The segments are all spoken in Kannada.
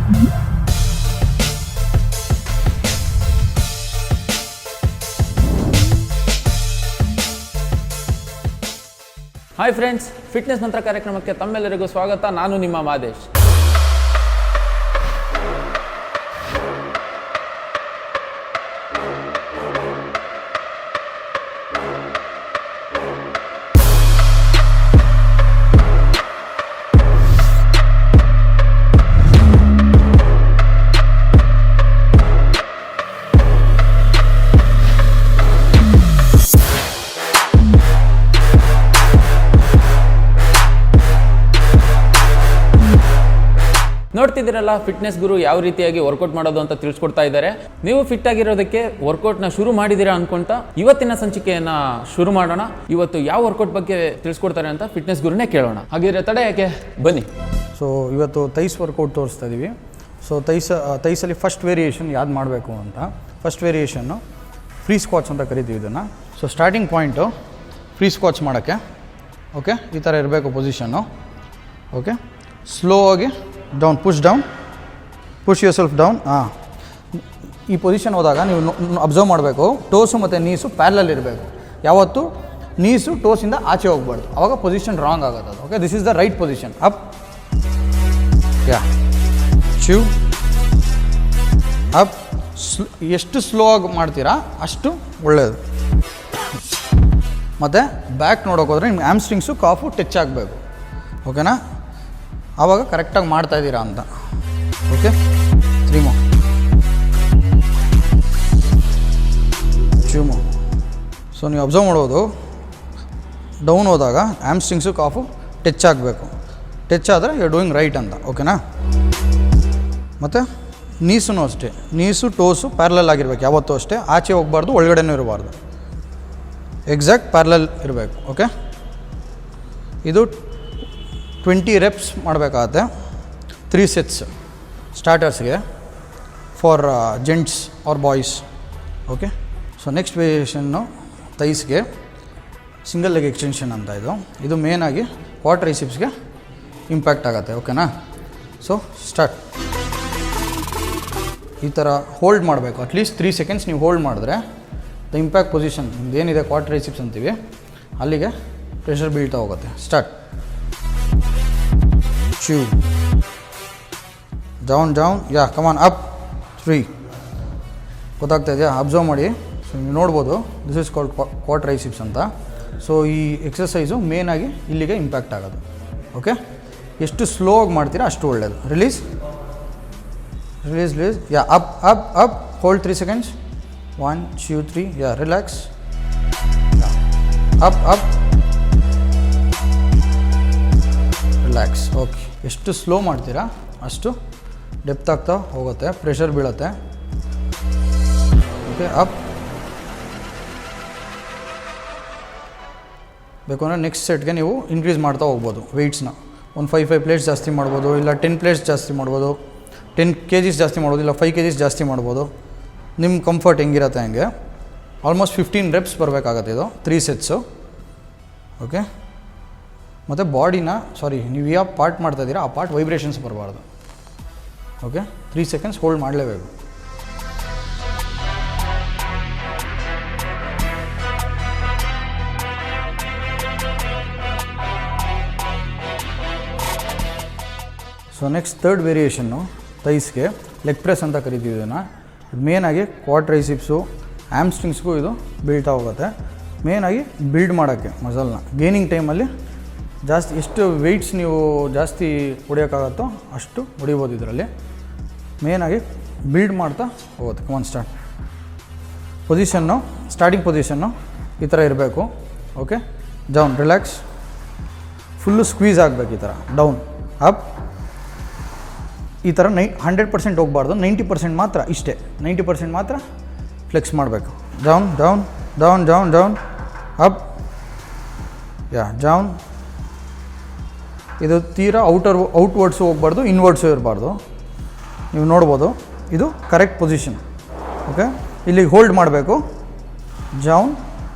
ಹಾಯ್ ಫ್ರೆಂಡ್ಸ್, ಫಿಟ್ನೆಸ್ ಮಂತ್ರ ಕಾರ್ಯಕ್ರಮಕ್ಕೆ ತಮ್ಮೆಲ್ಲರಿಗೂ ಸ್ವಾಗತ. ನಾನು ನಿಮ್ಮ ಮಾದೇಶ್. ನೋಡ್ತಿದ್ದೀರಲ್ಲ, ಫಿಟ್ನೆಸ್ ಗುರು ಯಾವ ರೀತಿಯಾಗಿ ವರ್ಕೌಟ್ ಮಾಡೋದು ಅಂತ ತಿಳಿಸ್ಕೊಡ್ತಾ ಇದ್ದಾರೆ. ನೀವು ಫಿಟ್ ಆಗಿರೋದಕ್ಕೆ ವರ್ಕೌಟ್ನ ಶುರು ಮಾಡಿದ್ದೀರಾ ಅನ್ಕೊಂತ ಇವತ್ತಿನ ಸಂಚಿಕೆಯನ್ನ ಶುರು ಮಾಡೋಣ. ಇವತ್ತು ಯಾವ ವರ್ಕೌಟ್ ಬಗ್ಗೆ ತಿಳಿಸ್ಕೊಡ್ತಾರೆ ಅಂತ ಫಿಟ್ನೆಸ್ ಗುರುನೇ ಕೇಳೋಣ. ಹಾಗಿದ್ರೆ ತಡೆ ಯಾಕೆ, ಬನ್ನಿ. ಸೊ ಇವತ್ತು ಥೈಸ್ ವರ್ಕೌಟ್ ತೋರಿಸ್ತಾ ಇದ್ದೀವಿ. ಸೊ ಥೈಸಲ್ಲಿ ಫಸ್ಟ್ ವೇರಿಯೇಷನ್ ಯಾವ್ದು ಮಾಡಬೇಕು ಅಂತ. ಫಸ್ಟ್ ವೇರಿಯೇಷನ್ನು ಫ್ರೀ ಸ್ಕ್ವಾಟ್ಸ್ ಅಂತ ಕರಿತೀವಿ ಇದನ್ನು. So starting point free squats ಮಾಡೋಕ್ಕೆ, ಓಕೆ, ಈ ಥರ ಇರಬೇಕು ಪೊಸಿಷನ್ನು. ಓಕೆ, ಸ್ಲೋ ಆಗಿ down, push your self down. ಈ ಪೊಸಿಷನ್ ಹೋದಾಗ ನೀವು ಅಬ್ಸರ್ವ್ ಮಾಡಬೇಕು, ಟೋಸು ಮತ್ತು ನೀಸು ಪ್ಯಾರಲಲ್ ಇರಬೇಕು. ಯಾವತ್ತು ನೀಸು ಟೋಸಿಂದ ಆಚೆ ಹೋಗ್ಬಾರ್ದು, ಆವಾಗ ಪೊಸಿಷನ್ ರಾಂಗ್ ಆಗುತ್ತೆ ಅದು. Okay, this is the right position. Up, yeah, Shiv, up. ಎಷ್ಟು ಸ್ಲೋ ಆಗಿ ಮಾಡ್ತೀರಾ ಅಷ್ಟು ಒಳ್ಳೆಯದು. ಮತ್ತು ಬ್ಯಾಕ್ ನೋಡೋಕೆ ಹೋದರೆ ನಿಮ್ಮ ಆಮ್ಸ್ಟ್ರಿಂಗ್ಸು ಕಾಫು ಟಚ್ ಆಗಬೇಕು. ಓಕೆನಾ, ಆವಾಗ ಕರೆಕ್ಟಾಗಿ ಮಾಡ್ತಾಯಿದ್ದೀರಾ ಅಂತ. Okay, 3 more, 2 more. ಸೊ ನೀವು ಅಬ್ಸರ್ವ್ ಮಾಡ್ಬೋದು, ಡೌನ್ ಹೋದಾಗ ಆಮ್ಸ್ಟ್ರಿಂಗ್ಸು ಕಾಫು ಟಚ್ ಆಗಬೇಕು. ಟಚ್ ಆದರೆ ಯು ಆರ್ ಡೂಯಿಂಗ್ ರೈಟ್ ಅಂತ. ಓಕೆನಾ, ಮತ್ತು ನೀಸೂ ಅಷ್ಟೇ, ನೀಸು ಟೋಸು ಪ್ಯಾರಲಲ್ ಆಗಿರ್ಬೇಕು ಯಾವತ್ತೂ ಅಷ್ಟೇ. ಆಚೆ ಹೋಗಬಾರ್ದು, ಒಳಗಡೆನೂ ಇರಬಾರ್ದು, ಎಕ್ಸಾಕ್ಟ್ ಪ್ಯಾರಲಲ್ ಇರಬೇಕು. ಓಕೆ, ಇದು 20 reps ಮಾಡಬೇಕಾಗತ್ತೆ. 3 sets ಸ್ಟಾರ್ಟರ್ಸ್ಗೆ for gents or boys. Okay, so next variation ಥೈಸ್ಗೆ ಸಿಂಗಲ್ ಲೆಗ್ ಎಕ್ಸ್ಟೆನ್ಷನ್ ಅಂತ. ಇದು ಮೇನಾಗಿ ಕ್ವಾಡ್ರೈಸಿಪ್ಸ್ಗೆ ಇಂಪ್ಯಾಕ್ಟ್ ಆಗುತ್ತೆ. ಓಕೆನಾ, ಸೊ ಸ್ಟಾರ್ಟ್. ಈ ಥರ ಹೋಲ್ಡ್ ಮಾಡಬೇಕು. ಅಟ್ಲೀಸ್ಟ್ 3 seconds ನೀವು ಹೋಲ್ಡ್ ಮಾಡಿದ್ರೆ ದ ಇಂಪ್ಯಾಕ್ಟ್ ಪೊಸಿಷನ್ ಏನಿದೆ ಕ್ವಾಡ್ರೈಸಿಪ್ಸ್ ಅಂತೀವಿ ಅಲ್ಲಿಗೆ ಪ್ರೆಷರ್ ಬೀಳ್ತಾ ಹೋಗುತ್ತೆ. Start. Chew, down, yeah, come on, up, 3. ಗೊತ್ತಾಗ್ತಾ ಇದೆಯಾ? ಅಬ್ಸರ್ವ್ ಮಾಡಿ. ಸೊ ನೀವು ನೋಡ್ಬೋದು, ದಿಸ್ ಇಸ್ ಕಾಲ್ಡ್ ಕ್ವಾಡ್ರೈಸಿಪ್ಸ್ ಅಂತ. ಸೊ ಈ ಎಕ್ಸಸೈಸು ಮೇನಾಗಿ ಇಲ್ಲಿಗೆ ಇಂಪ್ಯಾಕ್ಟ್ ಆಗೋದು. ಓಕೆ, ಎಷ್ಟು ಸ್ಲೋ ಆಗಿ ಮಾಡ್ತೀರಾ ಅಷ್ಟು ಒಳ್ಳೆಯದು. Release, yeah, up, hold 3 seconds, 1 2 3, ಯಾ, ರಿಲ್ಯಾಕ್ಸ್, ಅಪ್, ರಿಲ್ಯಾಕ್ಸ್. ಓಕೆ, ಎಷ್ಟು ಸ್ಲೋ ಮಾಡ್ತೀರಾ ಅಷ್ಟು ಡೆಪ್ತ್ ಆಗ್ತಾ ಹೋಗುತ್ತೆ, ಪ್ರೆಷರ್ ಬೀಳುತ್ತೆ. Okay, up. ಬೇಕು ಅಂದರೆ ನೆಕ್ಸ್ಟ್ ಸೆಟ್ಗೆ ನೀವು ಇನ್ಕ್ರೀಸ್ ಮಾಡ್ತಾ ಹೋಗ್ಬೋದು ವೆಯ್ಟ್ಸ್ನ. ಒಂದು 5 ಪ್ಲೇಟ್ಸ್ ಜಾಸ್ತಿ ಮಾಡ್ಬೋದು, ಇಲ್ಲ 10 ಪ್ಲೇಟ್ಸ್ ಜಾಸ್ತಿ ಮಾಡ್ಬೋದು, 10 kgs ಜಾಸ್ತಿ ಮಾಡ್ಬೋದು, ಇಲ್ಲ 5 kgs ಜಾಸ್ತಿ ಮಾಡ್ಬೋದು. ನಿಮ್ಮ ಕಂಫರ್ಟ್ ಹೆಂಗಿರುತ್ತೆ ಹಂಗೆ. ಆಲ್ಮೋಸ್ಟ್ 15 reps ಬರಬೇಕಾಗತ್ತೆ ಇದು 3 sets. ಓಕೆ, ಮತ್ತು ಬಾಡಿನ ನೀವು ಯಾವ ಪಾರ್ಟ್ ಮಾಡ್ತಾಯಿದ್ದೀರಾ ಆ ಪಾರ್ಟ್ ವೈಬ್ರೇಷನ್ಸ್ ಬರಬಾರ್ದು. ಓಕೆ, 3 seconds ಹೋಲ್ಡ್ ಮಾಡಲೇಬೇಕು. ಸೊ ನೆಕ್ಸ್ಟ್ ಥರ್ಡ್ ವೇರಿಯೇಷನ್ನು ಥೈಸ್ಗೆ ಲೆಗ್ ಪ್ರೆಸ್ ಅಂತ ಕರಿತೀವಿ ಇದನ್ನು. ಮೇನಾಗಿ ಕ್ವಾಡ್ರೈಸಿಪ್ಸು ಆಮ್ಸ್ಟ್ರಿಂಗ್ಸ್ಗೂ ಇದು ಬೀಳ್ತಾ ಹೋಗುತ್ತೆ. ಮೇನಾಗಿ ಬಿಲ್ಡ್ ಮಾಡೋಕ್ಕೆ ಮಸಲ್ನ ಗೇನಿಂಗ್ ಟೈಮಲ್ಲಿ ಜಾಸ್ತಿ ಎಷ್ಟು ವೆಯ್ಟ್ಸ್ ನೀವು ಜಾಸ್ತಿ ಹೊಡಿಯೋಕ್ಕಾಗತ್ತೋ ಅಷ್ಟು ಹೊಡಿಬೋದು. ಇದರಲ್ಲಿ ಮೇನಾಗಿ ಬಿಲ್ಡ್ ಮಾಡ್ತಾ ಹೋಗುತ್ತೆ. ಕಮಾನ್, ಸ್ಟಾರ್ಟ್. ಪೊಸಿಷನ್ನು, ಸ್ಟಾರ್ಟಿಂಗ್ ಪೊಸಿಷನ್ನು ಈ ಥರ ಇರಬೇಕು. Okay, down, relax, full squeeze ಆಗಬೇಕು. ಈ ಥರ ಡೌನ್, ಅಪ್. ಈ ಥರ 100% ಹೋಗಬಾರ್ದು, 90% ಮಾತ್ರ. ಇಷ್ಟೇ 90% ಮಾತ್ರ ಫ್ಲೆಕ್ಸ್ ಮಾಡಬೇಕು. Down, up, yeah, down. ಇದು ತೀರಾ ಔಟ್ವರ್ಡ್ಸು ಹೋಗ್ಬಾರ್ದು, ಇನ್ವರ್ಡ್ಸು ಇರಬಾರ್ದು. ನೀವು ನೋಡ್ಬೋದು, ಇದು ಕರೆಕ್ಟ್ ಪೊಸಿಷನ್. ಓಕೆ, ಇಲ್ಲಿಗೆ ಹೋಲ್ಡ್ ಮಾಡಬೇಕು. ಡೌನ್.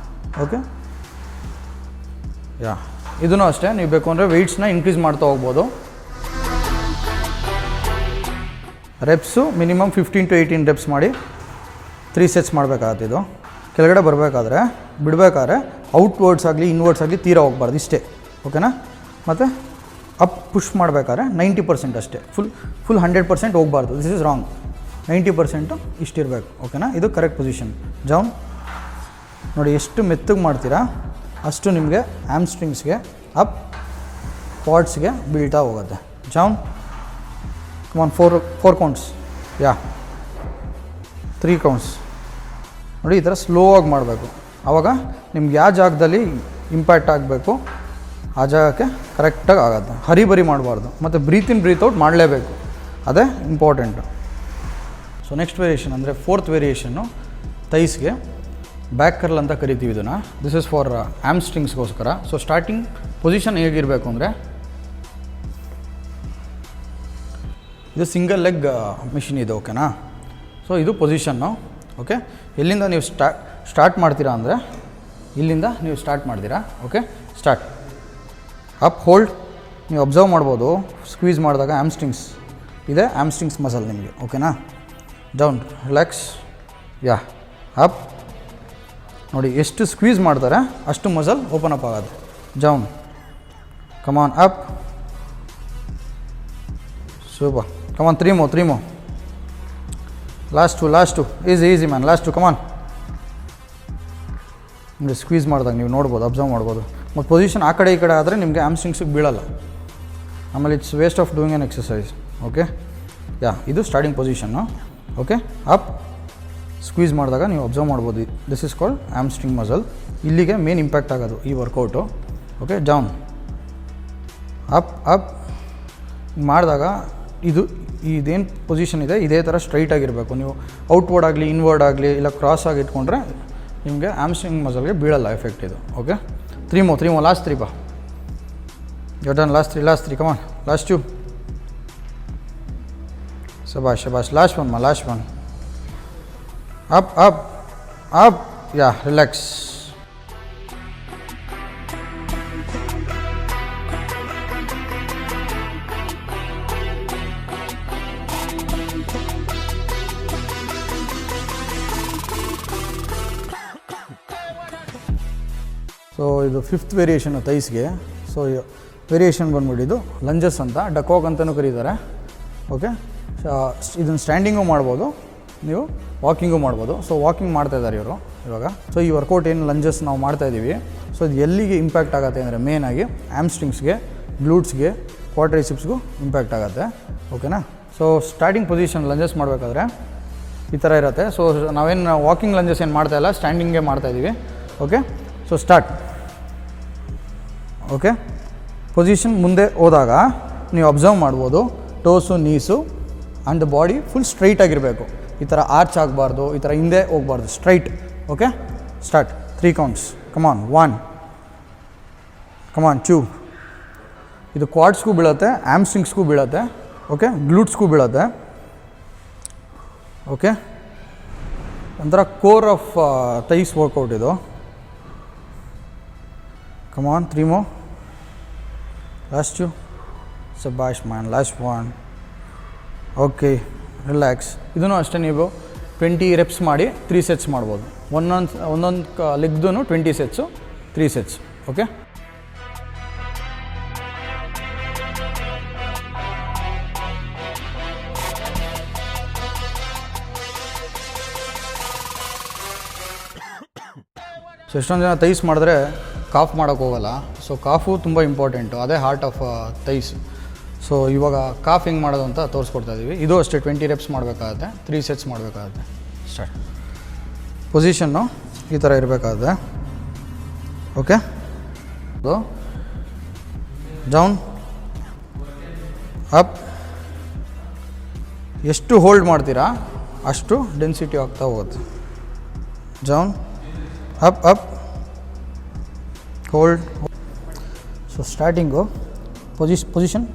ಓಕೆ, ಯಾ, ಇದೂ ಅಷ್ಟೇ. ನೀವು ಬೇಕು ಅಂದರೆ ವೆಯ್ಟ್ಸ್ನ ಇನ್ಕ್ರೀಸ್ ಮಾಡ್ತಾ ಹೋಗ್ಬೋದು. ರೆಪ್ಸು ಮಿನಿಮಮ್ 15 to 18 ರೆಪ್ಸ್ ಮಾಡಿ 3 ಸೆಟ್ಸ್ ಮಾಡಬೇಕಾಗತ್ತೆ. ಇದು ಕೆಳಗಡೆ ಬರಬೇಕಾದ್ರೆ ಬಿಡಬೇಕಾದ್ರೆ ಔಟ್ವರ್ಡ್ಸ್ ಆಗಲಿ ಇನ್ವರ್ಡ್ಸ್ ಆಗಲಿ ತೀರಾ ಹೋಗ್ಬಾರ್ದು, ಇಷ್ಟೇ. ಓಕೆನಾ? ಮತ್ತು ಅಪ್ ಪುಷ್ ಮಾಡಬೇಕಾದ್ರೆ 90% ಅಷ್ಟೇ, ಫುಲ್ 100% ಹೋಗಬಾರ್ದು. This is wrong. 90% ಇಷ್ಟಿರಬೇಕು. ಓಕೆನಾ? ಇದು ಕರೆಕ್ಟ್ ಪೊಸಿಷನ್. ಡೌನ್ ನೋಡಿ, ಎಷ್ಟು ಮೆತ್ತಗೆ ಮಾಡ್ತೀರಾ ಅಷ್ಟು ನಿಮಗೆ ಹ್ಯಾಮ್ಸ್ಟ್ರಿಂಗ್ಸ್ಗೆ ಅಪ್ ಕ್ವಾಡ್ಸ್ಗೆ ಬೀಳ್ತಾ ಹೋಗುತ್ತೆ. ಡೌನ್ ಕಮಾನ್, 4 ಕೌಂಟ್ಸ್, ಯಾ 3 ಕೌಂಟ್ಸ್. ನೋಡಿ, ಈ ಥರ ಸ್ಲೋ ಆಗಿ ಮಾಡಬೇಕು. ಆವಾಗ ನಿಮ್ಗೆ ಯಾವ ಜಾಗದಲ್ಲಿ ಇಂಪ್ಯಾಕ್ಟ್ ಆಗಬೇಕು ಆ ಜಾಗಕ್ಕೆ ಕರೆಕ್ಟಾಗಿ ಆಗುತ್ತೆ. ಹರಿಬರಿ ಮಾಡಬಾರ್ದು. ಮತ್ತು ಬ್ರೀತ್ ಇನ್ ಬ್ರೀತ್ ಔಟ್ ಮಾಡಲೇಬೇಕು, ಅದೇ ಇಂಪಾರ್ಟೆಂಟು. ಸೊ ನೆಕ್ಸ್ಟ್ ವೇರಿಯೇಷನ್ ಅಂದರೆ 4th ವೇರಿಯೇಷನ್ನು ಥೈಸ್ಗೆ ಬ್ಯಾಕ್ ಕರ್ಲ್ ಅಂತ ಕರಿತೀವಿ ಇದನ್ನು. ದಿಸ್ ಇಸ್ ಫಾರ್ ಹ್ಯಾಮ್ಸ್ಟ್ರಿಂಗ್ಸ್ಗೋಸ್ಕರ. ಸೊ ಸ್ಟಾರ್ಟಿಂಗ್ ಪೊಸಿಷನ್ ಹೇಗಿರಬೇಕು ಅಂದರೆ, ಇದು ಸಿಂಗಲ್ ಲೆಗ್ ಮಿಷಿನ್ ಇದು. ಓಕೆನಾ? ಸೊ ಇದು ಪೊಸಿಷನ್ನು. ಓಕೆ, ಎಲ್ಲಿಂದ ನೀವು ಸ್ಟಾರ್ಟ್ ಮಾಡ್ತೀರಾ ಅಂದರೆ ಇಲ್ಲಿಂದ ನೀವು ಸ್ಟಾರ್ಟ್ ಮಾಡ್ತೀರಾ. Okay, start up hold. ನೀವು ಅಬ್ಸರ್ವ್ ಮಾಡ್ಬೋದು, ಸ್ಕ್ವೀಸ್ ಮಾಡಿದಾಗ ಹ್ಯಾಮ್ಸ್ಟ್ರಿಂಗ್ಸ್ ಇದೆ, ಹ್ಯಾಮ್ಸ್ಟ್ರಿಂಗ್ಸ್ ಮಸಲ್ ನಿಮಗೆ. ಓಕೆನಾ? Down, relax, yeah up. ನೋಡಿ, ಎಷ್ಟು ಸ್ಕ್ವೀಸ್ ಮಾಡ್ತಾರೆ ಅಷ್ಟು ಮಸಲ್ ಓಪನ್ ಅಪ್ ಆಗುತ್ತೆ. Down, come on, up, super, come on, 3 more. Last two easy man, last two, come on. ನಿಮಗೆ ಸ್ಕ್ವೀಸ್ ಮಾಡಿದಾಗ ನೀವು ನೋಡ್ಬೋದು, ಅಬ್ಸರ್ವ್ ಮಾಡ್ಬೋದು. ಮತ್ತು ಪೊಸಿಷನ್ ಆ ಕಡೆ ಈ ಕಡೆ ಆದರೆ ನಿಮಗೆ ಹ್ಯಾಮ್ಸ್ಟ್ರಿಂಗ್ಸಿಗೆ ಬೀಳಲ್ಲ. ಆಮೇಲೆ it's waste of doing an exercise. Okay, yeah ಇದು starting position. Okay, up squeeze ಮಾಡಿದಾಗ ನೀವು ಅಬ್ಸರ್ವ್ ಮಾಡ್ಬೋದು, this is called hamstring muscle. ಇಲ್ಲಿಗೆ ಮೇನ್ ಇಂಪ್ಯಾಕ್ಟ್ ಆಗೋದು ಈ ವರ್ಕೌಟು. ಓಕೆ, ಡೌನ್, ಅಪ್ ಮಾಡಿದಾಗ ಇದೇನು ಪೊಸಿಷನ್ ಇದೆ ಇದೇ ಥರ ಸ್ಟ್ರೈಟ್ ಆಗಿರಬೇಕು. ನೀವು ಔಟ್ವರ್ಡ್ ಆಗಲಿ ಇನ್ವರ್ಡ್ ಆಗಲಿ ಇಲ್ಲ ಕ್ರಾಸ್ ಆಗಿ ಇಟ್ಕೊಂಡ್ರೆ ನಿಮಗೆ ಹ್ಯಾಮ್ಸ್ಟ್ರಿಂಗ್ ಮಸಲ್ಗೆ ಬೀಳಲ್ಲ ಎಫೆಕ್ಟ್ ಇದು. Okay, 3 more, last 3 you done, last 3, come on, last 2, ಶಬಾಷ್, last 1, up, yeah relax. So ಇದು 5th ವೇರಿಯೇಷನ್ನು ಥೈಸ್ಗೆ. ಸೊ ವೇರಿಯೇಷನ್ ಬಂದ್ಬಿಟ್ಟಿದ್ದು ಲಂಜಸ್ ಅಂತ, ಡಕೋಕ್ ಅಂತಲೂ ಕರೀತಾರೆ. ಓಕೆ, ಇದನ್ನು ಸ್ಟ್ಯಾಂಡಿಂಗು ಮಾಡ್ಬೋದು, ನೀವು ವಾಕಿಂಗು ಮಾಡ್ಬೋದು. ಸೊ ವಾಕಿಂಗ್ ಮಾಡ್ತಾಯಿದ್ದಾರೆ ಇವರು ಇವಾಗ. ಸೊ ಈ ವರ್ಕೌಟ್ ಏನು ಲಂಜಸ್ ನಾವು ಮಾಡ್ತಾಯಿದ್ದೀವಿ, ಸೊ ಇದು ಎಲ್ಲಿಗೆ ಇಂಪ್ಯಾಕ್ಟ್ ಆಗುತ್ತೆ ಅಂದರೆ ಮೇನಾಗಿ ಹ್ಯಾಮ್ಸ್ಟ್ರಿಂಗ್ಸ್ಗೆ, ಗ್ಲೂಟ್ಸ್ಗೆ, ಕ್ವಾಡ್ರೈಸಿಪ್ಸ್ಗೂ ಇಂಪ್ಯಾಕ್ಟ್ ಆಗುತ್ತೆ. ಓಕೆನಾ? ಸೊ ಸ್ಟಾರ್ಟಿಂಗ್ ಪೊಸಿಷನ್ ಲಂಜಸ್ ಮಾಡಬೇಕಾದ್ರೆ ಈ ಥರ ಇರುತ್ತೆ. ಸೊ ನಾವೇನು ವಾಕಿಂಗ್ ಲಂಜಸ್ ಏನು ಮಾಡ್ತಾಯಿಲ್ಲ, ಸ್ಟ್ಯಾಂಡಿಂಗೇ ಮಾಡ್ತಾಯಿದ್ದೀವಿ. Okay, so start. Okay, position ಮುಂದೆ ಹೋದಾಗ ನೀವು ಅಬ್ಸರ್ವ್ ಮಾಡ್ಬೋದು, toes, knees and the body full straight ಆಗಿರಬೇಕು. ಈ ಥರ ಆರ್ಚ್ ಆಗಬಾರ್ದು, ಈ ಥರ ಹಿಂದೆ ಹೋಗ್ಬಾರ್ದು, straight. Okay, start. 3 counts, come on, 1, come on, 2. ಇದು ಕ್ವಾಡ್ಸ್ಗೂ ಬೀಳುತ್ತೆ, ಹ್ಯಾಮ್ಸ್ಟ್ರಿಂಗ್ಸ್ಗೂ ಬೀಳುತ್ತೆ. ಓಕೆ, ಗ್ಲೂಟ್ಸ್ಗೂ ಬೀಳುತ್ತೆ. ಓಕೆ, ಒಂಥರ ಕೋರ್ ಆಫ್ ಥೈಸ್ ವರ್ಕೌಟ್ ಇದು. ಕಮಾನ್, 3 more, ಲಾಸ್ಟ್ 2, ಶಬಾಷ್ ಮ್ಯಾನ್, ಲಾಸ್ಟ್ 1. Okay, relax. ಇದೂ ಅಷ್ಟೇ, ನೀವು 20 ರೆಪ್ಸ್ ಮಾಡಿ 3 ಸೆಟ್ಸ್ ಮಾಡ್ಬೋದು. ಒಂದೊಂದು ಲೆಗ್ದು 20 ಸೆಟ್ಸು, 3 ಸೆಟ್ಸ್. ಓಕೆ, ಸೊ ಎಷ್ಟೊಂದು ಜನ ಥೈಸ್ ಮಾಡಿದ್ರೆ ಕಾಫ್ ಮಾಡೋಕ್ಕೆ ಹೋಗಲ್ಲ. ಸೊ ಕಾಫು ತುಂಬ ಇಂಪಾರ್ಟೆಂಟು, ಅದೇ ಹಾರ್ಟ್ ಆಫ್ ಥೈಸ್. ಸೊ ಇವಾಗ ಕಾಫ್ ಹಿಂಗೆ ಮಾಡೋದು ಅಂತ ತೋರಿಸ್ಕೊಡ್ತಾ ಇದ್ದೀವಿ. ಇದು ಅಷ್ಟೇ 20 ರೆಪ್ಸ್ ಮಾಡಬೇಕಾಗುತ್ತೆ, 3 ಸೆಟ್ಸ್ ಮಾಡಬೇಕಾಗುತ್ತೆ. ಸ್ಟಾರ್ಟ್. ಪೊಸಿಷನ್ನು ಈ ಥರ ಇರಬೇಕಾಗುತ್ತೆ. Okay, down, up. ಎಷ್ಟು ಹೋಲ್ಡ್ ಮಾಡ್ತೀರಾ ಅಷ್ಟು ಡೆನ್ಸಿಟಿ ಆಗ್ತಾ ಹೋಗುತ್ತೆ. Down, up, hold. So starting position,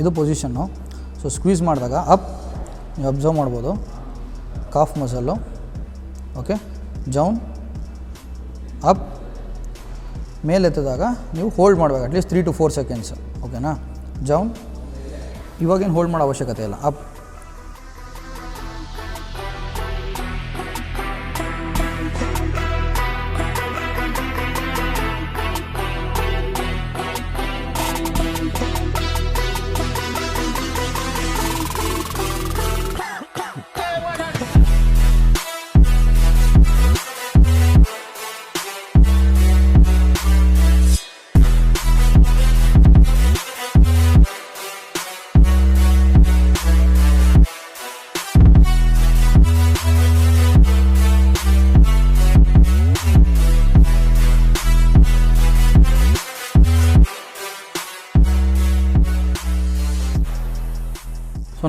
ಇದು ಪೊಸಿಷನ್ನು. ಸೊ ಸ್ಕ್ವೀಸ್ ಮಾಡಿದಾಗ ಅಪ್, ನೀವು ಅಬ್ಸರ್ವ್ ಮಾಡ್ಬೋದು, calf muscle. Okay, down, up. ಮೇಲೆತ್ತಿದಾಗ ನೀವು ಹೋಲ್ಡ್ ಮಾಡಬೇಕು ಅಟ್ಲೀಸ್ಟ್ 3 to 4 ಸೆಕೆಂಡ್ಸ್. ಓಕೆನಾ? ಡೌನ್. ಇವಾಗೇನು ಹೋಲ್ಡ್ ಮಾಡೋ ಅವಶ್ಯಕತೆ ಇಲ್ಲ. ಅಪ್,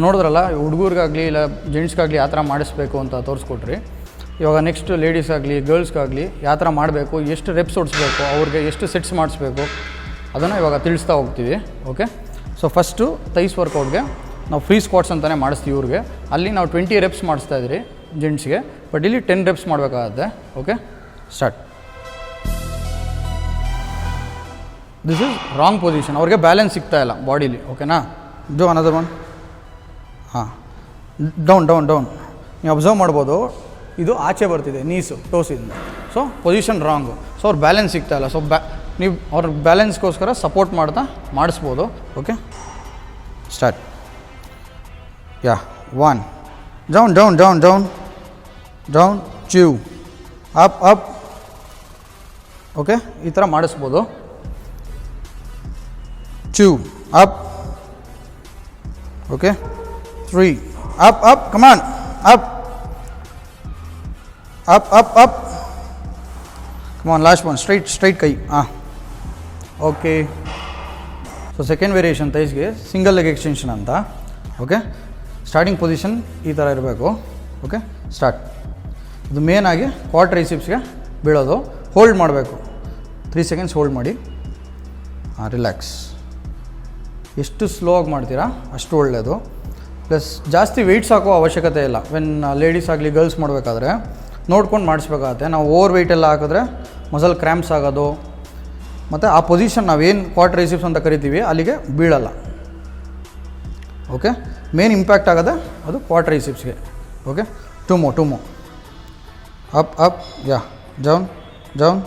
ನೋಡಿದ್ರಲ್ಲ, ಹುಡುಗರಿಗಾಗಲಿ ಇಲ್ಲ ಜೆಂಟ್ಸ್ಗಾಗಲಿ ಯಾವ ಥರ ಮಾಡಿಸ್ಬೇಕು ಅಂತ ತೋರಿಸ್ಕೊಟ್ರಿ. ಇವಾಗ ನೆಕ್ಸ್ಟ್ ಲೇಡೀಸ್ಗಾಗಲಿ ಗರ್ಲ್ಸ್ಗಾಗಲಿ ಯಾವ ಥರ ಮಾಡಬೇಕು, ಎಷ್ಟು ರೆಪ್ಸ್ ಓಡಿಸ್ಬೇಕು, ಅವ್ರಿಗೆ ಎಷ್ಟು ಸೆಟ್ಸ್ ಮಾಡಿಸ್ಬೇಕು ಅದನ್ನು ಇವಾಗ ತಿಳಿಸ್ತಾ ಹೋಗ್ತೀವಿ. ಓಕೆ, ಸೊ ಫಸ್ಟು ಥೈಸ್ ವರ್ಕೌಟ್ಗೆ ನಾವು ಫ್ರೀ ಸ್ಕ್ವಾಟ್ಸ್ ಅಂತಲೇ ಮಾಡಿಸ್ತೀವಿ ಇವ್ರಿಗೆ. ಅಲ್ಲಿ ನಾವು 20 ರೆಪ್ಸ್ ಮಾಡಿಸ್ತಾ ಇದ್ರಿ ಜೆಂಟ್ಸ್ಗೆ, ಬಟ್ ಇಲ್ಲಿ 10 ರೆಪ್ಸ್ ಮಾಡಬೇಕಾಗತ್ತೆ. Okay, start. This is wrong position, ಅವ್ರಿಗೆ ಬ್ಯಾಲೆನ್ಸ್ ಸಿಗ್ತಾ ಇಲ್ಲ ಬಾಡೀಲಿ. ಓಕೆನಾ, ಡೂ ಅನದರ್ ಒನ್. ಹಾಂ, ಡೌನ್ ಡೌನ್ ಡೌನ್. ನೀವು ಅಬ್ಸರ್ವ್ ಮಾಡ್ಬೋದು, ಇದು ಆಚೆ ಬರ್ತಿದೆ ನೀಸು ಟೋಸಿಂದ. So position wrong. ಸೊ ಅವ್ರು ಬ್ಯಾಲೆನ್ಸ್ ಸಿಗ್ತಾ ಇಲ್ಲ. ಸೊ ನೀವು ಅವ್ರ ಬ್ಯಾಲೆನ್ಸ್ಗೋಸ್ಕರ ಸಪೋರ್ಟ್ ಮಾಡ್ತಾ ಮಾಡಿಸ್ಬೋದು. Okay, start. Yeah, 1 down down down down down, 2 up up. Okay, ಈ ಥರ ಮಾಡಿಸ್ಬೋದು. 2 up. Okay, 3 up up, come on up up up up, come on last one, straight ಕೈ. ಹಾಂ, ಓಕೆ. ಸೊ ಸೆಕೆಂಡ್ ವೇರಿಯೇಷನ್ ಥೈಸ್ಗೆ ಸಿಂಗಲ್ ಲೆಗ್ ಎಕ್ಸ್ಟೆನ್ಷನ್ ಅಂತ. ಓಕೆ, ಸ್ಟಾರ್ಟಿಂಗ್ ಪೊಸಿಷನ್ ಈ ಥರ ಇರಬೇಕು. Okay, start. ಇದು ಮೇನಾಗಿ ಕ್ವಾಡ್ ಟ್ರೈಸಿಪ್ಸ್ಗೆ ಬೀಳೋದು. ಹೋಲ್ಡ್ ಮಾಡಬೇಕು, 3 ಸೆಕೆಂಡ್ಸ್ ಹೋಲ್ಡ್ ಮಾಡಿ. ಹಾಂ, ರಿಲ್ಯಾಕ್ಸ್. ಎಷ್ಟು ಸ್ಲೋ ಆಗಿ ಮಾಡ್ತೀರಾ ಅಷ್ಟು ಒಳ್ಳೆಯದು. ಪ್ಲಸ್ ಜಾಸ್ತಿ ವೆಯ್ಟ್ಸ್ ಹಾಕೋ ಅವಶ್ಯಕತೆ ಇಲ್ಲ. ವೆನ್ ಲೇಡೀಸ್ ಆಗಲಿ ಗರ್ಲ್ಸ್ ಮಾಡಬೇಕಾದ್ರೆ ನೋಡ್ಕೊಂಡು ಮಾಡಿಸ್ಬೇಕಾಗತ್ತೆ. ನಾವು ಓವರ್ ವೆಯ್ಟ್ ಎಲ್ಲ ಹಾಕಿದ್ರೆ ಮಸಲ್ ಕ್ರ್ಯಾಂಪ್ಸ್ ಆಗೋದು, ಮತ್ತು ಆ ಪೊಸಿಷನ್ ನಾವೇನು ಕ್ವಾಡ್ ಟ್ರೈಸಿಪ್ಸ್ ಅಂತ ಕರಿತೀವಿ ಅಲ್ಲಿಗೆ ಬೀಳಲ್ಲ. ಓಕೆ, ಮೇನ್ ಇಂಪ್ಯಾಕ್ಟ್ ಆಗೋದೆ ಅದು ಕ್ವಾಡ್ ಟ್ರೈಸಿಪ್ಸ್ಗೆ. Okay, 2 more up up. Yeah, down down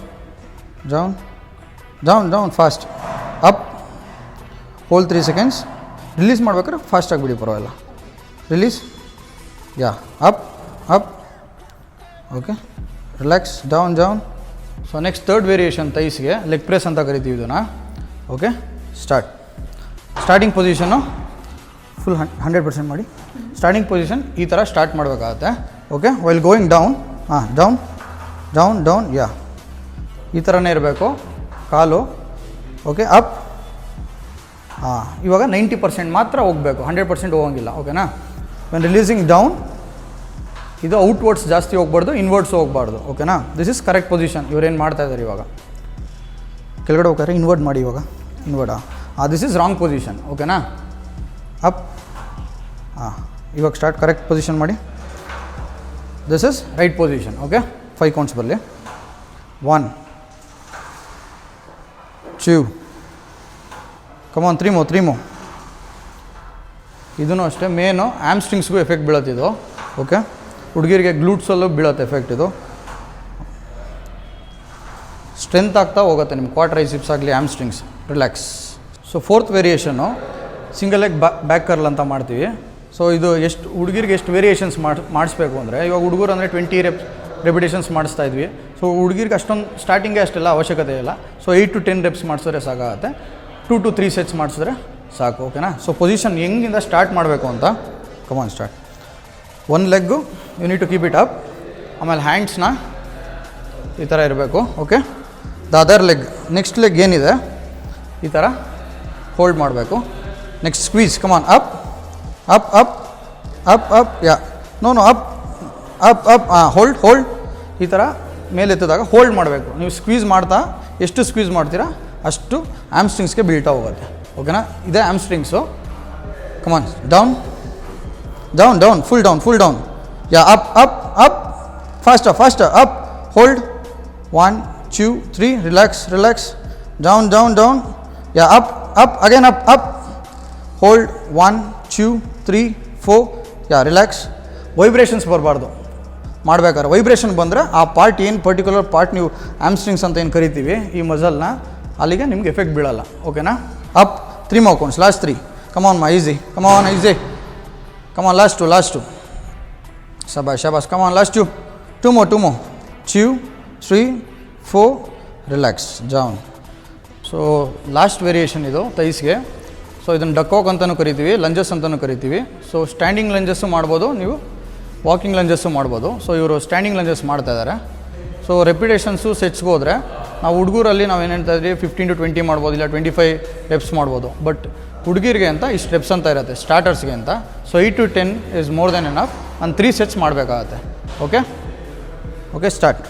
down down down, fast up. Hold 3 seconds. Release ಮಾಡ್ಬೇಕಾದ್ರೆ ಫಾಸ್ಟಾಗಿ ಬಿಡಿ, ಪರವಾಗಿಲ್ಲ. Release. Yeah, up up. Okay, relax. Down down. So next third variation ಥೈಸ್ಗೆ ಲೆಗ್ ಪ್ರೆಸ್ ಅಂತ ಕರಿತೀವಿ ಇದನ್ನು. Okay, start. Starting position full 100% ಮಾಡಿ. ಸ್ಟಾರ್ಟಿಂಗ್ ಪೊಸಿಷನ್ ಈ ಥರ ಸ್ಟಾರ್ಟ್ ಮಾಡಬೇಕಾಗತ್ತೆ. Okay, while going down. ಹಾಂ, ಡೌನ್ ಡೌನ್ ಡೌನ್. ಯಾ, ಈ ಥರನೇ ಇರಬೇಕು ಕಾಲು. Okay, up. ಹಾಂ, ಇವಾಗ 90% ಮಾತ್ರ ಹೋಗಬೇಕು, 100% ಹೋಗಂಗಿಲ್ಲ. ಓಕೆನಾ. ವೆನ್ ರಿಲೀಸಿಂಗ್ ಡೌನ್, ಇದು ಔಟ್ವರ್ಡ್ಸ್ ಜಾಸ್ತಿ ಹೋಗ್ಬಾರ್ದು, ಇನ್ವರ್ಡ್ಸ್ ಹೋಗ್ಬಾರ್ದು. ಓಕೆನಾ. This is correct position. ಇವ್ರೇನು ಮಾಡ್ತಾ ಇದ್ದಾರೆ ಇವಾಗ, ಕೆಳಗಡೆ ಹೋಗ್ತಾರೆ, ಇನ್ವರ್ಡ್ ಮಾಡಿ ಇವಾಗ. ಇನ್ವರ್ಡಾ? This is wrong position. ಓಕೆನಾ. ಅಪ್. ಹಾಂ, ಇವಾಗ ಸ್ಟಾರ್ಟ್. ಕರೆಕ್ಟ್ ಪೊಸಿಷನ್ ಮಾಡಿ. This is right position. Okay, 5 counts ಬರಲಿ. 1 2 ಕಮಾನ್, 3 more. ಇದೂ ಅಷ್ಟೇ. ಮೇನು ಆ್ಯಮ್ಸ್ಟ್ರಿಂಗ್ಸ್ಗೂ ಎಫೆಕ್ಟ್ ಬೀಳತ್ತಿದು. ಓಕೆ, ಹುಡುಗಿರಿಗೆ ಗ್ಲೂಟ್ಸಲ್ಲೂ ಬೀಳತ್ತೆ ಎಫೆಕ್ಟ್ ಇದು. ಸ್ಟ್ರೆಂತ್ ಆಗ್ತಾ ಹೋಗುತ್ತೆ ನಿಮ್ಮ ಕ್ವಾಡ್ ಟ್ರೈಸಿಪ್ಸ್ ಆಗಲಿ hamstrings. Relax. So fourth variation single leg back curl ಅಂತ ಮಾಡ್ತೀವಿ. ಸೊ ಇದು ಎಷ್ಟು ಹುಡುಗಿರಿಗೆ ಎಷ್ಟು ವೇರಿಯೇಷನ್ಸ್ ಮಾಡಿಸ್ಬೇಕು ಅಂದರೆ, ಇವಾಗ ಹುಡುಗರು ಅಂದರೆ 20 ರೆಪಿಟೇಷನ್ಸ್ ಮಾಡಿಸ್ತಾ ಇದ್ವಿ. ಸೊ ಹುಡುಗಿರಿಗೆ ಅಷ್ಟೊಂದು ಸ್ಟಾರ್ಟಿಂಗೇ ಅಷ್ಟೆಲ್ಲ ಅವಶ್ಯಕತೆ ಇಲ್ಲ. ಸೊ 8 to 10 ರೆಪ್ಸ್ ಮಾಡಿಸಿದ್ರೆ ಸಾಕಾಗುತ್ತೆ. 2 to 3 ಸೆಟ್ಸ್ ಮಾಡಿಸಿದ್ರೆ ಸಾಕು. ಓಕೆನಾ. ಸೊ ಪೊಸಿಷನ್ ಹೆಂಗಿಂದ ಸ್ಟಾರ್ಟ್ ಮಾಡಬೇಕು ಅಂತ, come on start. 1 leg you need to keep it up. ಆಮೇಲೆ ಹ್ಯಾಂಡ್ಸ್ನ ಈ ಥರ ಇರಬೇಕು. Okay, the other leg, next leg ಏನಿದೆ ಈ ಥರ ಹೋಲ್ಡ್ ಮಾಡಬೇಕು. Next squeeze. Come on, up up up up up. Yeah, no up up up. Hold. ಈ ಥರ ಮೇಲೆ ಎತ್ತಿದಾಗ ಹೋಲ್ಡ್ ಮಾಡಬೇಕು. ನೀವು ಸ್ಕ್ವೀಸ್ ಮಾಡ್ತಾ ಎಷ್ಟು ಸ್ಕ್ವೀಸ್ ಮಾಡ್ತೀರಾ ಅಷ್ಟು ಆ್ಯಮ್ಸ್ಟ್ರಿಂಗ್ಸ್ಗೆ ಬೀಳ್ತಾ ಹೋಗುತ್ತೆ. ಓಕೆನಾ. ಇದೇ hamstrings. Come on, down down down, full down. Yeah, up up up. Faster up. Hold. 1 2 3. Relax. Down. Yeah, up again, up. Hold. 1 2 3 4. Yeah, relax. Vibrations ಬರಬಾರ್ದು ಮಾಡಬೇಕಾದ್ರೆ. ವೈಬ್ರೇಷನ್ ಬಂದರೆ ಆ ಪಾರ್ಟ್ ಏನು ಪರ್ಟಿಕ್ಯುಲರ್ ಪಾರ್ಟ್ ನೀವು ಆ್ಯಮ್ಸ್ಟ್ರಿಂಗ್ಸ್ ಅಂತ ಏನು ಕರಿತೀವಿ ಈ ಮಸಲ್ನ, ಅಲ್ಲಿಗೆ ನಿಮ್ಗೆ ಎಫೆಕ್ಟ್ ಬೀಳಲ್ಲ. ಓಕೆನಾ. Up. 3 more counts. Last 3. Come on easy. Come on last 2. ಶಬಾಸ್. Come on last 2. 2 more. 2 3 4. Relax. Down. So last variation ಇದು ಥೈಸ್ಗೆ. ಸೊ ಇದನ್ನು ಡಕ್ಕೋಕ್ ಅಂತಲೂ ಕರಿತೀವಿ, ಲಂಜಸ್ ಅಂತಲೂ ಕರಿತೀವಿ. ಸೊ ಸ್ಟ್ಯಾಂಡಿಂಗ್ ಲಂಜಸ್ಸು ಮಾಡ್ಬೋದು, ನೀವು ವಾಕಿಂಗ್ ಲಂಜಸ್ಸು ಮಾಡ್ಬೋದು. ಸೊ ಇವರು ಸ್ಟ್ಯಾಂಡಿಂಗ್ ಲಂಜಸ್ ಮಾಡ್ತಾಯಿದ್ದಾರೆ. ಸೊ ರೆಪಿಟೇಷನ್ಸು ಸೆಟ್ಸ್ಗೆ ಹೋದರೆ ನಾವು ಹುಡುಗರಲ್ಲಿ ನಾವು ಏನು ಹೇಳ್ತಾ ಇದ್ವಿ 15 to 20 ಮಾಡ್ಬೋದು, ಇಲ್ಲ 25 ರೆಪ್ಸ್ ಮಾಡ್ಬೋದು. ಬಟ್ ಹುಡುಗಿರಿಗೆ ಅಂತ ಈ ಸ್ಟೆಪ್ಸ್ ಅಂತ ಇರುತ್ತೆ ಸ್ಟಾರ್ಟರ್ಸ್ಗೆ ಅಂತ. So 8 to 10 is more than enough. ಒಂದು 3 ಸೆಟ್ಸ್ ಮಾಡಬೇಕಾಗತ್ತೆ. Okay start.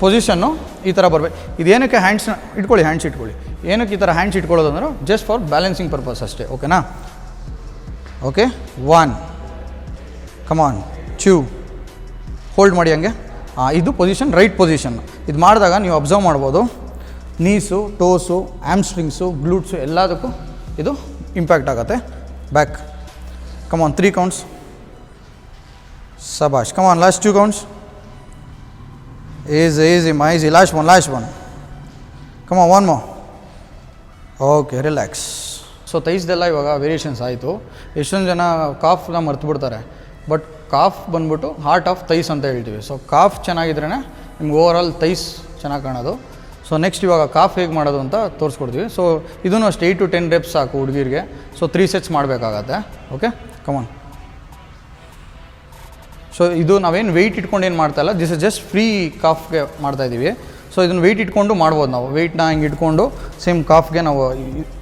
ಪೊಸಿಷನ್ನು ಈ ಥರ ಬರಬೇಕು. ಇದೇನಕ್ಕೆ ಹ್ಯಾಂಡ್ಸ್ನ ಇಟ್ಕೊಳ್ಳಿ, ಹ್ಯಾಂಡ್ಸ್ ಇಟ್ಕೊಳ್ಳಿ. ಏನಕ್ಕೆ ಈ ಥರ ಹ್ಯಾಂಡ್ಸ್ ಇಟ್ಕೊಳ್ಳೋದು ಅಂದ್ರೆ ಜಸ್ಟ್ ಫಾರ್ ಬ್ಯಾಲೆನ್ಸಿಂಗ್ ಪರ್ಪಸ್ ಅಷ್ಟೇ. ಓಕೆನಾ? ಓಕೆ 1 ಕಮಾನ್ 2 ಹೋಲ್ಡ್ ಮಾಡಿ ಹಂಗೆ. ಇದು ಪೊಸಿಷನ್, ರೈಟ್ ಪೊಸಿಷನ್. ಇದು ಮಾಡಿದಾಗ ನೀವು ಅಬ್ಸರ್ವ್ ಮಾಡ್ಬೋದು ನೀಸು, ಟೋಸು, ಆಮ್ಸ್ಟ್ರಿಂಗ್ಸು, ಗ್ಲೂಟ್ಸು ಎಲ್ಲದಕ್ಕೂ ಇದು ಇಂಪ್ಯಾಕ್ಟ್ ಆಗುತ್ತೆ. Back come on 3 counts. ಸಬಾಷ್. Come on last 2 counts. ಈಸಿ ಮಾ easy. Last one. Come on 1 more. Okay relax. So ತೈಸ್ದೆಲ್ಲ ಇವಾಗ ವೇರಿಯೇಷನ್ಸ್ ಆಯಿತು. ಎಷ್ಟೊಂದು ಜನ ಕಾಫ್ನ ಮರ್ತು ಬಿಡ್ತಾರೆ. ಬಟ್ ಕಾಫ್ ಬಂದ್ಬಿಟ್ಟು ಹಾರ್ಟ್ ಆಫ್ ತೈಸ್ ಅಂತ ಹೇಳ್ತೀವಿ. ಸೊ ಕಾಫ್ ಚೆನ್ನಾಗಿದ್ರೇ ನಿಮ್ಗೆ ಓವರಾಲ್ ತೈಸ್ ಚೆನ್ನಾಗಿ ಕಾಣೋದು. ಸೊ ನೆಕ್ಸ್ಟ್ ಇವಾಗ ಕಾಫ್ ಹೇಗೆ ಮಾಡೋದು ಅಂತ ತೋರಿಸ್ಕೊಡ್ತೀವಿ. ಸೊ ಇದೂ ಅಷ್ಟು 8 to 10 reps ಸಾಕು ಹುಡುಗಿರಿಗೆ. ಸೊ 3 sets ಮಾಡಬೇಕಾಗತ್ತೆ. Okay come on. ಸೊ ಇದು ನಾವೇನು ವೆಯ್ಟ್ ಇಟ್ಕೊಂಡು ಏನು ಮಾಡ್ತಾಯಿಲ್ಲ, ದಿಸ್ ಇಸ್ ಜಸ್ಟ್ ಫ್ರೀ ಕಾಫ್ಗೆ ಮಾಡ್ತಾಯಿದ್ದೀವಿ. ಸೊ ಇದನ್ನು ವೆಯ್ಟ್ ಇಟ್ಕೊಂಡು ಮಾಡ್ಬೋದು ನಾವು. ವೆಯ್ಟ್ನ ಹಿಂಗೆ ಇಟ್ಕೊಂಡು ಸೇಮ್ ಕಾಫ್ಗೆ ನಾವು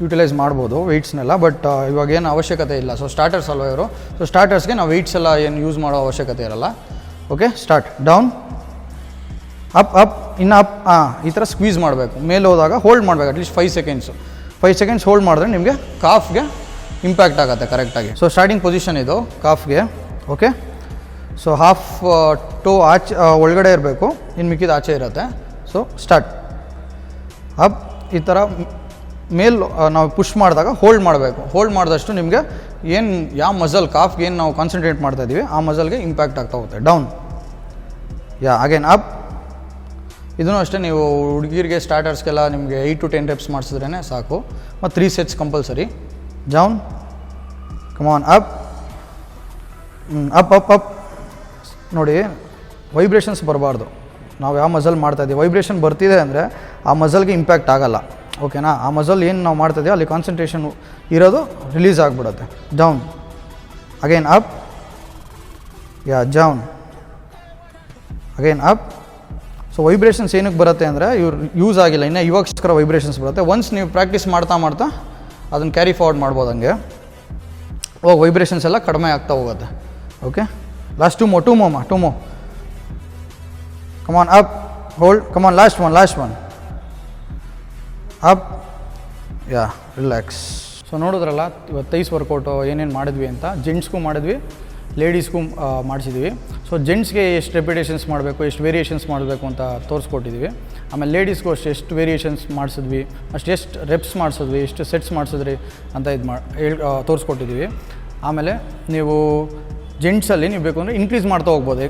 ಯುಟಿಲೈಸ್ ಮಾಡ್ಬೋದು ವೆಯ್ಟ್ಸ್ನೆಲ್ಲ. ಬಟ್ ಇವಾಗ ಏನು ಅವಶ್ಯಕತೆ ಇಲ್ಲ. ಸೊ ಸ್ಟಾರ್ಟರ್ಸ್ ಅಲ್ವ ಇವರು. ಸೊ ಸ್ಟಾರ್ಟರ್ಸ್ಗೆ ನಾವು ವೆಯ್ಟ್ಸ್ ಎಲ್ಲ ಏನು ಯೂಸ್ ಮಾಡೋ ಅವಶ್ಯಕತೆ ಇರಲ್ಲ. Okay start. ಡೌನ್, ಅಪ್, ಇನ್ನು ಅಪ್. ಈ ಥರ ಸ್ಕ್ವೀಸ್ ಮಾಡಬೇಕು. ಮೇಲೆ ಹೋದಾಗ ಹೋಲ್ಡ್ ಮಾಡಬೇಕು ಅಟ್ಲೀಸ್ಟ್ 5 seconds. 5 seconds ಹೋಲ್ಡ್ ಮಾಡಿದ್ರೆ ನಿಮಗೆ ಕಾಫ್ಗೆ ಇಂಪ್ಯಾಕ್ಟ್ ಆಗುತ್ತೆ ಕರೆಕ್ಟಾಗಿ. ಸೊ ಸ್ಟಾರ್ಟಿಂಗ್ ಪೊಸಿಷನ್ ಇದು ಕಾಫ್ಗೆ. ಓಕೆ ಸೊ ಹಾಫ್ ಟೋ ಆಚೆ ಒಳಗಡೆ ಇರಬೇಕು, ಇನ್ನು ಮಿಕ್ಕಿದ ಆಚೆ ಇರುತ್ತೆ. So start. ಅಪ್ ಈ ಥರ ಮೇಲ್ ನಾವು ಪುಷ್ ಮಾಡಿದಾಗ ಹೋಲ್ಡ್ ಮಾಡಬೇಕು. ಹೋಲ್ಡ್ ಮಾಡಿದಷ್ಟು ನಿಮಗೆ ಏನು ಯಾವ ಮಸಲ್ ಕಾಫ್ಗೆ ಏನು ನಾವು ಕಾನ್ಸಂಟ್ರೇಟ್ ಮಾಡ್ತಾಯಿದ್ದೀವಿ ಆ ಮಸಲ್ಗೆ ಇಂಪ್ಯಾಕ್ಟ್ ಆಗ್ತಾ ಹೋಗುತ್ತೆ. Down, again up. ಇದೂ ಅಷ್ಟೇ. ನೀವು ಹುಡುಗಿರಿಗೆ ಸ್ಟಾರ್ಟರ್ಸ್ಗೆಲ್ಲ ನಿಮಗೆ 8 to 10 reps ಮಾಡಿಸಿದ್ರೇ ಸಾಕು. ಮತ್ತು 3 sets compulsory. Down, come on up, up. ನೋಡಿ ವೈಬ್ರೇಷನ್ಸ್ ಬರಬಾರ್ದು. ನಾವು ಯಾವ ಮಸಲ್ ಮಾಡ್ತಾಯಿದ್ದೀವಿ ವೈಬ್ರೇಷನ್ ಬರ್ತಿದೆ ಅಂದರೆ ಆ ಮಸಲ್ಗೆ ಇಂಪ್ಯಾಕ್ಟ್ ಆಗೋಲ್ಲ. ಓಕೆನಾ? ಆ ಮಸಲ್ ಏನು ನಾವು ಮಾಡ್ತಾಯಿದ್ದೀವಿ ಅಲ್ಲಿ ಕಾನ್ಸಂಟ್ರೇಷನ್ ಇರೋದು ರಿಲೀಸ್ ಆಗಿಬಿಡುತ್ತೆ. Down, again up, down, again up. So vibrations ಏನಕ್ಕೆ ಬರುತ್ತೆ ಅಂದರೆ ಇವ್ರು ಯೂಸ್ ಆಗಿಲ್ಲ ಇನ್ನೂ, ಇವಾಗೋಸ್ಕರ ವೈಬ್ರೇಷನ್ಸ್ ಬರುತ್ತೆ. ಒನ್ಸ್ ನೀವು ಪ್ರಾಕ್ಟೀಸ್ ಮಾಡ್ತಾ ಅದನ್ನು ಕ್ಯಾರಿ ಫಾರ್ವರ್ಡ್ ಮಾಡ್ಬೋದು. ಹಂಗೆ ಹೋಗಿ ವೈಬ್ರೇಷನ್ಸ್ ಎಲ್ಲ ಕಡಿಮೆ ಆಗ್ತಾ ಹೋಗುತ್ತೆ. Okay last 2 more. Come on up, hold, come on last one. Up, relax. So ನೋಡಿದ್ರಲ್ಲ ಇವತ್ತು ತೈಸ್ ವರ್ಕೌಟು ಏನೇನು ಮಾಡಿದ್ವಿ ಅಂತ. ಜೆಂಟ್ಸ್ಗೂ ಮಾಡಿದ್ವಿ, ಲೇಡೀಸ್ಗೂ ಮಾಡಿಸಿದ್ವಿ. ಸೊ ಜೆಂಟ್ಸ್ಗೆ ಎಷ್ಟು ರೆಪಿಟೇಷನ್ಸ್ ಮಾಡಬೇಕು, ಎಷ್ಟು ವೇರಿಯೇಷನ್ಸ್ ಮಾಡಬೇಕು ಅಂತ ತೋರಿಸ್ಕೊಟ್ಟಿದ್ದೀವಿ. ಆಮೇಲೆ ಲೇಡೀಸ್ಗೂ ಎಷ್ಟು ವೇರಿಯೇಷನ್ಸ್ ಮಾಡಿಸಿದ್ವಿ, ಎಷ್ಟು ರೆಪ್ಸ್ ಮಾಡಿಸಿದ್ವಿ, ಎಷ್ಟು ಸೆಟ್ಸ್ ಮಾಡಿಸಿದ್ರಿ ಅಂತ ತೋರಿಸ್ಕೊಟ್ಟಿದ್ದೀವಿ. ಆಮೇಲೆ ನೀವು ಜೆಂಟ್ಸಲ್ಲಿ ನೀವು ಬೇಕು ಅಂದರೆ ಇನ್ಕ್ರೀಸ್ ಮಾಡ್ತಾ ಹೋಗ್ಬೋದು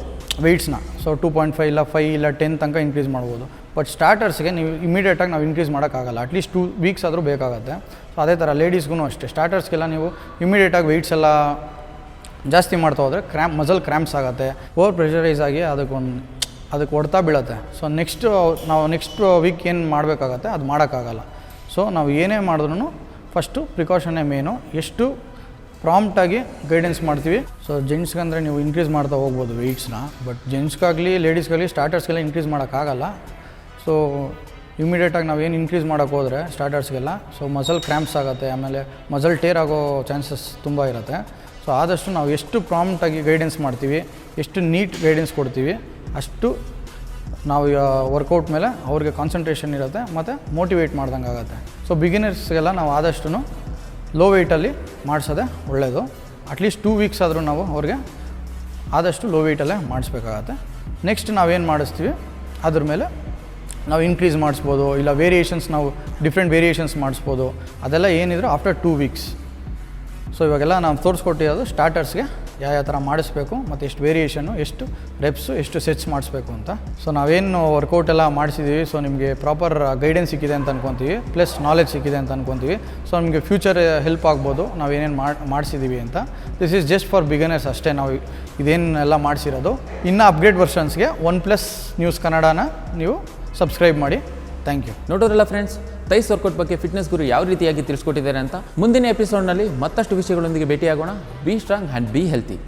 ವೆಯ್ಟ್ಸ್ನ. ಸೊ 2.5 ಇಲ್ಲ 5 ಇಲ್ಲ 10 ತನಕ ಇನ್ಕ್ರೀಸ್ ಮಾಡ್ಬೋದು. ಬಟ್ ಸ್ಟಾರ್ಟರ್ಸ್ಗೆ ನೀವು ಇಮಿಡಿಯೇಟಾಗಿ ನಾವು ಇನ್ಕ್ರೀಸ್ ಮಾಡೋಕ್ಕಾಗಲ್ಲ. ಅಟ್ಲೀಸ್ಟ್ 2 weeks ಆದರೂ ಬೇಕಾಗುತ್ತೆ. ಸೊ ಅದೇ ಥರ ಲೇಡೀಸ್ಗೂ ಅಷ್ಟೇ. ಸ್ಟಾರ್ಟರ್ಸ್ಗೆಲ್ಲ ನೀವು ಇಮಿಡಿಯೇಟಾಗಿ ವೆಯ್ಟ್ಸ್ ಎಲ್ಲ ಜಾಸ್ತಿ ಮಾಡ್ತಾ ಹೋದರೆ ಮಸಲ್ ಕ್ರ್ಯಾಂಪ್ಸ್ ಆಗುತ್ತೆ, ಓವರ್ ಪ್ರೆಷರೈಸ್ ಆಗಿ ಅದಕ್ಕೆ ಹೊಡ್ತಾ ಬೀಳುತ್ತೆ. ಸೊ ನೆಕ್ಸ್ಟ್ ವೀಕ್ ಏನು ಮಾಡಬೇಕಾಗತ್ತೆ ಅದು ಮಾಡೋಕ್ಕಾಗಲ್ಲ. ಸೊ ನಾವು ಏನೇ ಮಾಡಿದ್ರೂ ಫಸ್ಟು ಪ್ರಿಕಾಷನ್ನೇ ಮೇನು. ಎಷ್ಟು ಪ್ರಾಂಪ್ಟಾಗಿ ಗೈಡೆನ್ಸ್ ಮಾಡ್ತೀವಿ. ಸೊ ಜೆಂಟ್ಸ್ಗಂದರೆ ನೀವು ಇನ್ಕ್ರೀಸ್ ಮಾಡ್ತಾ ಹೋಗ್ಬೋದು ವೆಯ್ಟ್ಸ್ನ. ಬಟ್ ಜೆಂಟ್ಸ್ಗಾಗಲಿ ಲೇಡೀಸ್ಗಾಗಲಿ ಸ್ಟಾರ್ಟರ್ಸ್ಗೆಲ್ಲ ಇನ್ಕ್ರೀಸ್ ಮಾಡೋಕ್ಕಾಗಲ್ಲ. ಸೊ ಇಮಿಡಿಯೇಟಾಗಿ ನಾವೇನು ಇನ್ಕ್ರೀಸ್ ಮಾಡೋಕ್ಕೆ ಹೋದರೆ ಸ್ಟಾರ್ಟರ್ಸ್ಗೆಲ್ಲ ಸೊ ಮಸಲ್ ಕ್ರ್ಯಾಂಪ್ಸ್ ಆಗುತ್ತೆ, ಆಮೇಲೆ ಮಸಲ್ ಟೇರ್ ಆಗೋ ಚಾನ್ಸಸ್ ತುಂಬ ಇರುತ್ತೆ. ಸೊ ಆದಷ್ಟು ನಾವು ಎಷ್ಟು ಪ್ರಾಂಪ್ಟಾಗಿ ಗೈಡೆನ್ಸ್ ಮಾಡ್ತೀವಿ, ಎಷ್ಟು ನೀಟ್ ಗೈಡೆನ್ಸ್ ಕೊಡ್ತೀವಿ, ಅಷ್ಟು ನಾವು ವರ್ಕೌಟ್ ಮೇಲೆ ಅವ್ರಿಗೆ ಕಾನ್ಸಂಟ್ರೇಷನ್ ಇರುತ್ತೆ ಮತ್ತು ಮೋಟಿವೇಟ್ ಮಾಡ್ದಂಗೆ ಆಗುತ್ತೆ. ಸೊ ಬಿಗಿನರ್ಸ್ಗೆಲ್ಲ ನಾವು ಆದಷ್ಟು ಲೋ ವೆಯ್ಟಲ್ಲಿ ಮಾಡಿಸೋದೆ ಒಳ್ಳೆಯದು. ಅಟ್ಲೀಸ್ಟ್ 2 weeks ಆದರೂ ನಾವು ಅವ್ರಿಗೆ ಆದಷ್ಟು ಲೋ ವೆಯ್ಟಲ್ಲೇ ಮಾಡಿಸ್ಬೇಕಾಗತ್ತೆ. ನೆಕ್ಸ್ಟ್ ನಾವೇನು ಮಾಡಿಸ್ತೀವಿ ಅದ್ರ ಮೇಲೆ ನಾವು ಇನ್ಕ್ರೀಸ್ ಮಾಡಿಸ್ಬೋದು, ಇಲ್ಲ ವೇರಿಯೇಷನ್ಸ್ ನಾವು ಡಿಫ್ರೆಂಟ್ ವೇರಿಯೇಷನ್ಸ್ ಮಾಡಿಸ್ಬೋದು. ಅದೆಲ್ಲ ಏನಿದ್ರು ಆಫ್ಟರ್ 2 weeks. ಸೊ ಇವಾಗೆಲ್ಲ ನಾವು ತೋರಿಸ್ಕೊಟ್ಟಿರೋದು ಸ್ಟಾರ್ಟರ್ಸ್ಗೆ ಯಾವ ಥರ ಮಾಡಿಸ್ಬೇಕು ಮತ್ತು ಎಷ್ಟು ವೇರಿಯೇಷನ್ನು, ಎಷ್ಟು ರೆಪ್ಸು, ಎಷ್ಟು ಸೆಟ್ಸ್ ಮಾಡಿಸ್ಬೇಕು ಅಂತ. ಸೊ ನಾವೇನು ವರ್ಕೌಟ್ ಎಲ್ಲ ಮಾಡಿಸಿದ್ದೀವಿ. ಸೊ ನಿಮಗೆ ಪ್ರಾಪರ್ ಗೈಡೆನ್ಸ್ ಸಿಕ್ಕಿದೆ ಅಂತ ಅನ್ಕೊತೀವಿ, ಪ್ಲಸ್ ನಾಲೆಜ್ ಸಿಕ್ಕಿದೆ ಅಂತ ಅನ್ಕೊತೀವಿ. ಸೊ ನಿಮಗೆ ಫ್ಯೂಚರ್ ಹೆಲ್ಪ್ ಆಗ್ಬೋದು ನಾವೇನೇನು ಮಾಡಿಸಿದ್ದೀವಿ ಅಂತ. This is just for beginners ಅಷ್ಟೇ. ನಾವು ಇದೇನೆಲ್ಲ ಮಾಡಿಸಿರೋದು. ಇನ್ನು ಅಪ್ಗ್ರೇಡ್ ವರ್ಷನ್ಸ್ಗೆ OnePlus News ಕನ್ನಡನ ನೀವು ಸಬ್ಸ್ಕ್ರೈಬ್ ಮಾಡಿ. Thank you. ನೋಡೋರಲ್ಲ ಫ್ರೆಂಡ್ಸ್, ತೈಸ್ ವರ್ಕೌಟ್ ಬಗ್ಗೆ ಫಿಟ್ನೆಸ್ ಗುರು ಯಾವ ರೀತಿಯಾಗಿ ತಿಳಿಸ್ಕೊಟ್ಟಿದ್ದಾರೆ ಅಂತ. ಮುಂದಿನ ಎಪಿಸೋಡ್ನಲ್ಲಿ ಮತ್ತಷ್ಟು ವಿಷಯಗಳೊಂದಿಗೆ ಭೇಟಿಯಾಗೋಣ. Be strong and be healthy.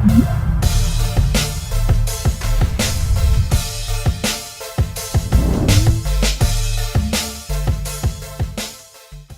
ಮಾಡ್ತೀವಿ.